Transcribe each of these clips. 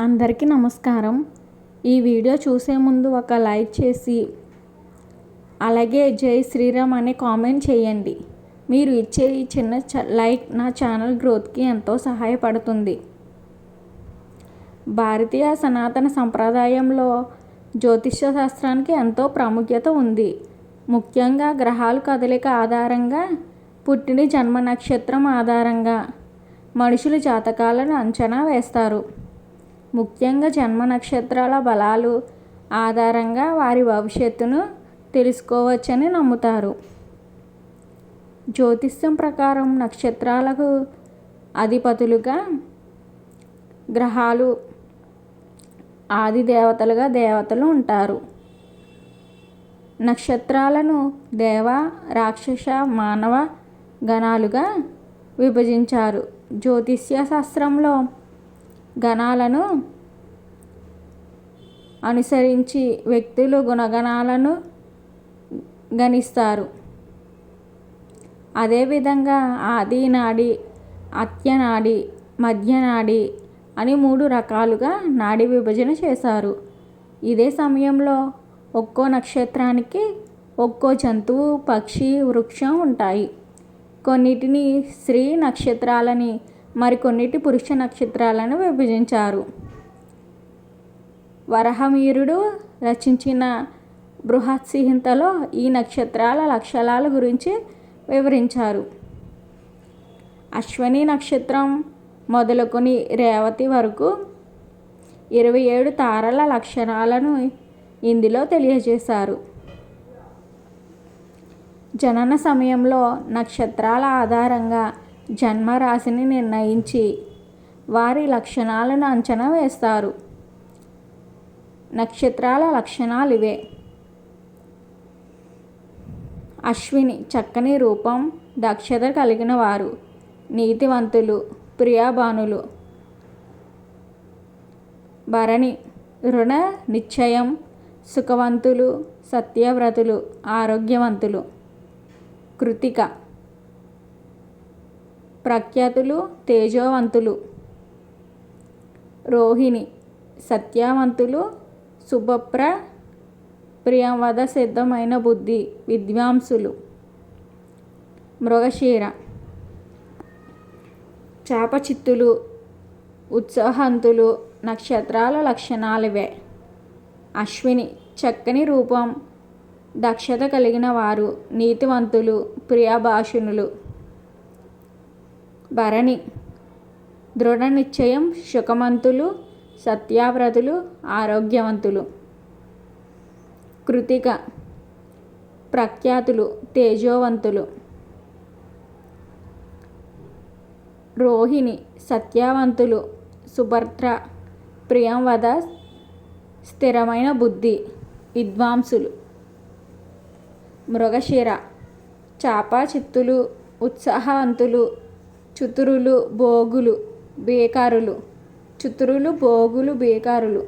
అందరికీ నమస్కారం. ఈ వీడియో చూసే ముందు ఒక లైక్ చేసి అలాగే జై శ్రీరామ్ అనే కామెంట్ చేయండి. మీరు ఇచ్చే ఈ చిన్న లైక్ నా ఛానల్ గ్రోత్కి ఎంతో సహాయపడుతుంది. భారతీయ సనాతన సంప్రదాయంలో జ్యోతిష్య శాస్త్రానికి ఎంతో ప్రాముఖ్యత ఉంది. ముఖ్యంగా గ్రహాల కదలిక ఆధారంగా, పుట్టిన జన్మ నక్షత్రం ఆధారంగా మనుషుల జాతకాలను అంచనా వేస్తారు. ముఖ్యంగా జన్మ నక్షత్రాల బలాలు ఆధారంగా వారి భవిష్యత్తును తెలుసుకోవచ్చని నమ్ముతారు. జ్యోతిష్యం ప్రకారం నక్షత్రాలకు అధిపతులుగా గ్రహాలు, ఆది దేవతలుగా దేవతలు ఉంటారు. నక్షత్రాలను దేవ, రాక్షస, మానవ గణాలుగా విభజించారు. జ్యోతిష్య శాస్త్రంలో గణాలను అనుసరించి వ్యక్తులు గుణగణాలను గణిస్తారు. అదేవిధంగా ఆది నాడి, అంత్యనాడి, మధ్యనాడి అని 3 రకాలుగా నాడి విభజన చేశారు. ఇదే సమయంలో ఒక్కో నక్షత్రానికి ఒక్కో జంతువు, పక్షి, వృక్షం ఉంటాయి. కొన్నిటిని స్త్రీ నక్షత్రాలని, మరికొన్నిటి పురుష నక్షత్రాలను విభజించారు. వరాహమిహిరుడు రచించిన బృహత్సంహితలో ఈ నక్షత్రాల లక్షణాల గురించి వివరించారు. అశ్విని నక్షత్రం మొదలుకొని రేవతి వరకు 27 తారల లక్షణాలను ఇందులో తెలియజేశారు. జనన సమయంలో నక్షత్రాల ఆధారంగా జన్మరాశిని నిర్ణయించి వారి లక్షణాలను అంచనా వేస్తారు. నక్షత్రాల లక్షణాలు ఇవే. అశ్విని చక్కని రూపం, దక్షత కలిగిన వారు, నీతివంతులు, ప్రియాబానులు. భరణి రుణ నిశ్చయం, సుఖవంతులు, సత్యవ్రతులు, ఆరోగ్యవంతులు. కృతిక ప్రఖ్యాతులు, తేజోవంతులు. రోహిణి సత్యవంతులు, శుభప్ర, ప్రియంవద సిద్ధమైన బుద్ధి, విద్వాంసులు. మృగశిర చాపచిత్తులు, ఉత్సాహంతులు. నక్షత్రాల లక్షణాలివే. అశ్విని చక్కని రూపం, దక్షత కలిగిన వారు, నీతివంతులు, ప్రియభాషణులు. భరణి దృఢ నిశ్చయం, సుఖవంతులు, సత్యవ్రతులు, ఆరోగ్యవంతులు. కృతిక ప్రఖ్యాతులు, తేజోవంతులు. రోహిణి సత్యవంతులు, సుభద్ర, ప్రియంవద, స్థిరమైన బుద్ధి, విద్వాంసులు. మృగశిర చాపచిత్తులు, ఉత్సాహవంతులు, చతురులు, భోగులు, బేకారులు. చతురులు, భోగులు, బేకారులు.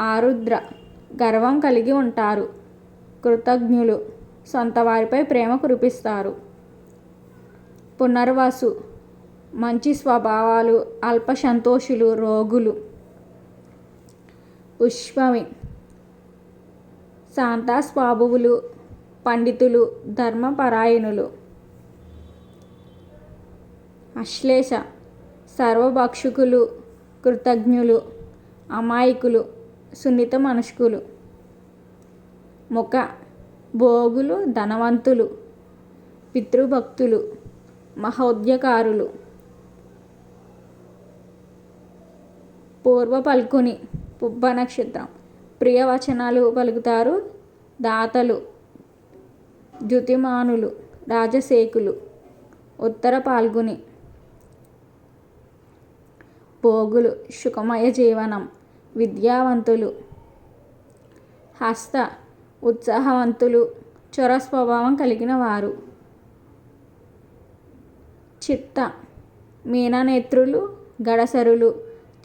ఆరుద్ర గర్వం కలిగి ఉంటారు, కృతజ్ఞులు, సొంత వారిపై ప్రేమ కురిపిస్తారు. పునర్వసు మంచి స్వభావాలు, అల్ప సంతోషులు, రోగులు. పుష్పమి శాంత స్వభావులు, పండితులు, ధర్మపరాయణులు. అశ్లేష సర్వభక్షకులు, కృతజ్ఞులు, అమాయకులు, సున్నిత మనస్కులు. ముఖ భోగులు, ధనవంతులు, పితృభక్తులు, మహోద్యకారులు. పూర్వ పల్కుని పుబ్బ నక్షత్రం ప్రియవచనాలు పలుకుతారు, దాతలు, ద్యుతిమానులు, రాజశేఖులు. ఉత్తర పాల్గొని భోగులు, సుఖమయ జీవనం, విద్యావంతులు. హస్త ఉత్సాహవంతులు, చొర స్వభావం కలిగిన వారు. చిత్త మీననేత్రులు, గడసరులు,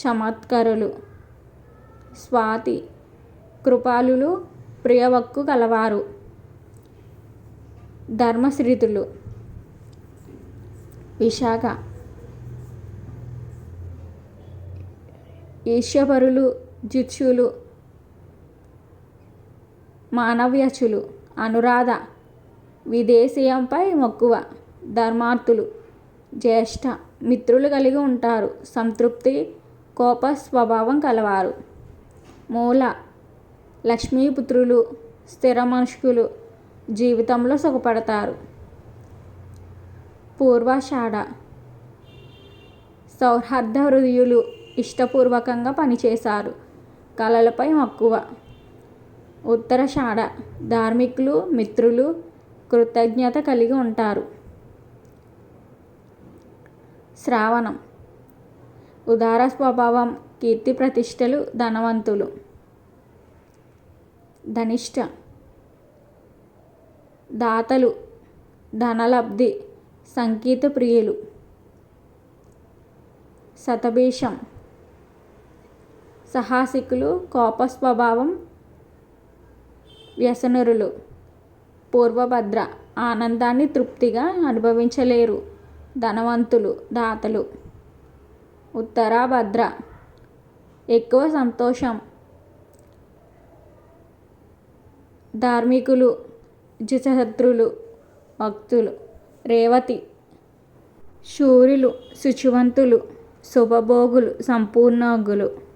చమత్కరులు. స్వాతి కృపాలులు, ప్రియవక్కు కలవారు, ధర్మశ్రితులు. విశాఖ ఈర్ష్యపరులు, జిత్సులు, మానవ్యచులు, అనురాధ, విదేశీయంపై మక్కువ, ధర్మార్థులు, జ్యేష్ఠ, మిత్రులు కలిగి ఉంటారు. సంతృప్తి, కోప స్వభావం కలవారు. మూల, లక్ష్మీపుత్రులు, స్థిర మనస్కులు, జీవితంలో సుఖపడతారు. పూర్వాషాఢ, సౌహార్ద హృదయులు, ఇష్టపూర్వకంగా పనిచేశారు. కళలపై మక్కువ. ఉత్తరాషాఢ, ధార్మికులు, మిత్రులు, కృతజ్ఞత కలిగి ఉంటారు. శ్రావణం, ఉదార స్వభావం, కీర్తి ప్రతిష్టలు, ధనవంతులు. ధనిష్ట, దాతలు, ధనలబ్ధి, సంగీత ప్రియులు. శతభిషం, సాహసికులు, కోప స్వభావం, వ్యసనరులు. పూర్వభద్ర, ఆనందాన్ని తృప్తిగా అనుభవించలేరు, ధనవంతులు, దాతలు. ఉత్తరాభద్ర, ఎక్కువ సంతోషం, ధార్మికులు, జితశత్రులు, భక్తులు. రేవతి, శూరులు, శుచివంతులు, శుభభోగులు, సంపూర్ణోగ్గులు.